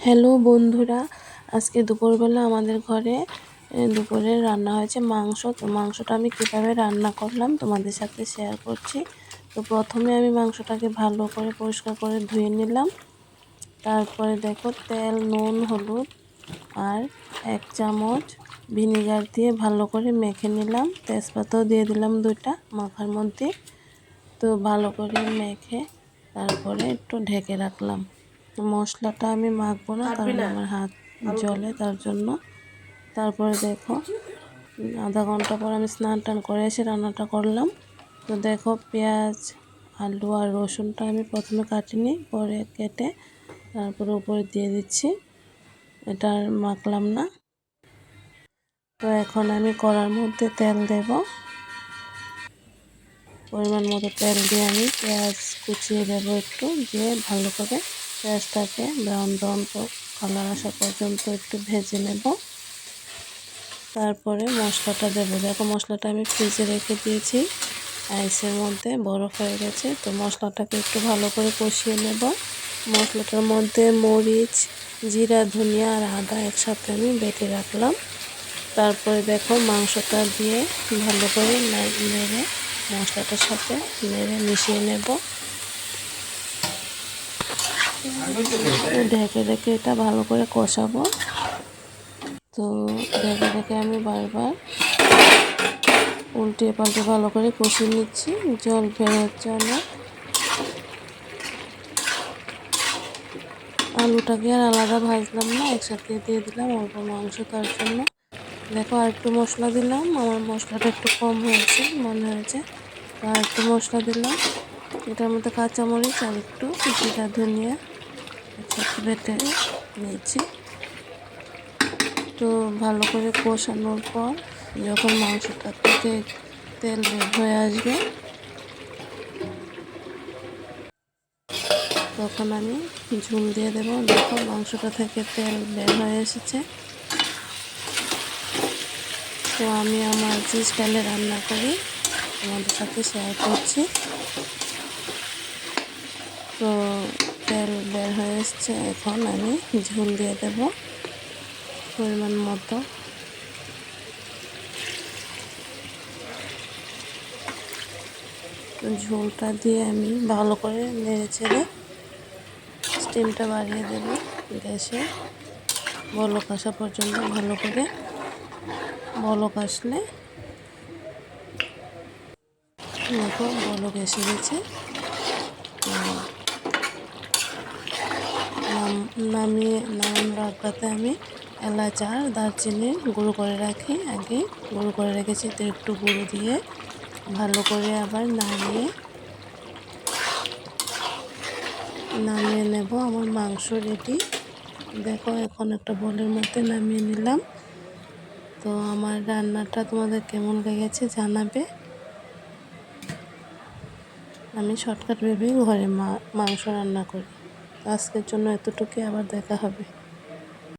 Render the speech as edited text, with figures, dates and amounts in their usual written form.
Hello বন্ধুরা, আজকে দুপুরবেলা আমাদের ঘরে দুপুরে রান্না হয়েছে মাংস। তো মাংসটা আমি কীভাবে রান্না করলাম তোমাদের সাথে শেয়ার করছি। তো প্রথমে আমি মাংসটাকে ভালো করে পরিষ্কার করে ধুয়ে নিলাম। তারপরে দেখো তেল, নুন, হলুদ আর 1 চামচ ভিনেগার দিয়ে ভালো করে মেখে নিলাম। তেজপাতাও দিয়ে দিলাম 2টা মাখার মধ্যে। তো ভালো করে মেখে তারপরে একটু ঢেকে রাখলাম। মশলাটা আমি মাখবো না, কারণ আমার হাত জ্বলে, তার জন্য। তারপরে দেখো আধা ঘন্টা পর আমি স্নান টান করে এসে রান্নাটা করলাম। তো দেখো পেঁয়াজ, আলু আর রসুনটা আমি প্রথমে কাটিনি, পরে কেটে তারপরে উপরে দিয়ে দিচ্ছি। এটা আর মাখলাম না। তো এখন আমি কড়ার মধ্যে তেল দেব। পরিমাণ মতো তেল দিয়ে আমি পেঁয়াজ কুচিয়ে দেবো একটু, দিয়ে ভালো করে পেঁয়াজটাকে ব্রাউন কালার আসা পর্যন্ত একটু ভেজে নেব। তারপরে মশলাটা দেবো। দেখো মশলাটা আমি ফ্রিজে রেখে দিয়েছি, আইসের মধ্যে বরফ হয়ে গেছে। তো মশলাটাকে একটু ভালো করে কষিয়ে নেব। মশলাটার মধ্যে মরিচ, জিরা, ধনিয়া আর আদা একসাথে আমি বেটে রাখলাম। তারপরে দেখো মাংসটা দিয়ে ভালো করে নেড়ে মশলাটার সাথে নেড়ে মিশিয়ে নেব। ঢেকে ঢেকে এটা ভালো করে কষাবো। তো ঢেকে ঢেকে আমি বারবার উল্টে পাল্টে ভালো করে কষিয়ে নিচ্ছি। জল বের হচ্ছে অনেক। আলুটাকে আর আলাদা ভাজলাম না, একসাথে দিয়ে দিলাম অল্প মাংস, তার জন্য। দেখো আর একটু মশলা দিলাম, আমার মশলাটা একটু কম হয়েছে মনে হয়েছে, তো আর একটু মশলা দিলাম। এটার মধ্যে কাঁচামরিচ আর একটু জিরা, ধনিয়া একসাথে বেটে নিয়েছি। তো ভালো করে কষানোর পর যখন মাংসটা থেকে তেল বের হয়ে আসবে, তখন আমি ঝোল দিয়ে দেবো। দেখো মাংসটা থেকে তেল বের হয়ে এসেছে। তো আমি আমার যে স্টাইলে রান্না করি তোমাদের সাথে শেয়ার করছি। তো তেল বের হয়ে এসছে, এখন আমি ঝোল দিয়ে দেব পরিমাণ মতো। তো ঝোলটা দিয়ে আমি ভালো করে নেড়ে চেড়ে স্টিমটা বাড়িয়ে দেব গ্যাসে। বলক আসা পর্যন্ত ভালো করে, বলক আসলে দেখো বলক এসে গেছে। নামানোর আগটাতে আমি এলাচ আর দারচিনি গুঁড়ো করে রাখি, আগে গুঁড়ো করে রেখেছি। তো একটু গুঁড়ো দিয়ে ভালো করে আবার নামিয়ে নেব। আমার মাংস রেডি। দেখো এখন একটা বোলের মধ্যে নামিয়ে নিলাম। তো আমার রান্নাটা তোমাদের কেমন লেগেছে জানাবে। আমি শর্টকাট ভেবেই ঘরে মাংস রান্না করি। আজকের জন্য এতটুকুই, আবার দেখা হবে।